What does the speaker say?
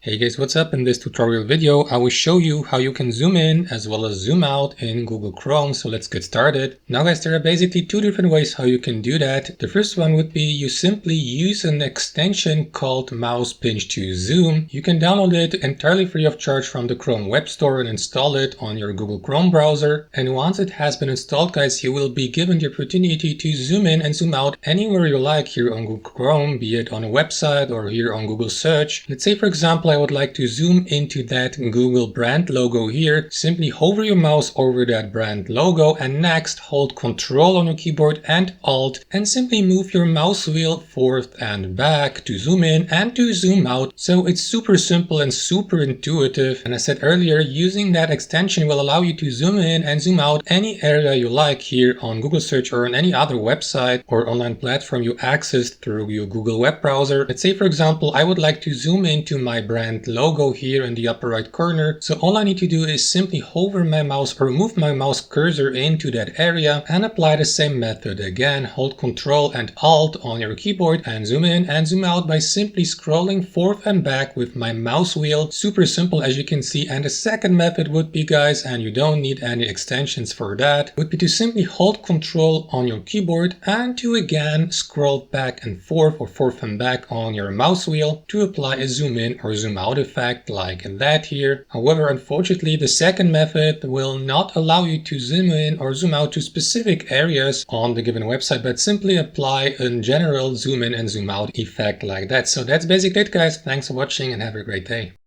Hey guys, what's up? In this tutorial video, I will show you how you can zoom in as well as zoom out in Google Chrome. So let's get started. Now guys, there are basically two different ways how you can do that. The first one would be you simply use an extension called mouse pinch to zoom. You can download it entirely free of charge from the Chrome Web Store and install it on your Google Chrome browser. And once it has been installed guys, you will be given the opportunity to zoom in and zoom out anywhere you like here on Google Chrome, be it on a website or here on Google search. Let's say for example, I would like to zoom into that Google brand logo here. Simply hover your mouse over that brand logo and next hold Ctrl on your keyboard and Alt and simply move your mouse wheel forth and back to zoom in and to zoom out. So it's super simple and super intuitive. And as I said earlier, using that extension will allow you to zoom in and zoom out any area you like here on Google search or on any other website or online platform you access through your Google web browser. Let's say for example, I would like to zoom into my brand logo here in the upper right corner. So all I need to do is simply hover my mouse or move my mouse cursor into that area and apply the same method again. Hold Ctrl and Alt on your keyboard and zoom in and zoom out by simply scrolling forth and back with my mouse wheel. Super simple as you can see. And the second method would be guys, and you don't need any extensions for that, would be to simply hold Ctrl on your keyboard and to again scroll back and forth or forth and back on your mouse wheel to apply a zoom in or zoom out effect like that here. However, unfortunately, the second method will not allow you to zoom in or zoom out to specific areas on the given website, but simply apply a general zoom in and zoom out effect like that. So that's basically it guys. Thanks for watching and have a great day.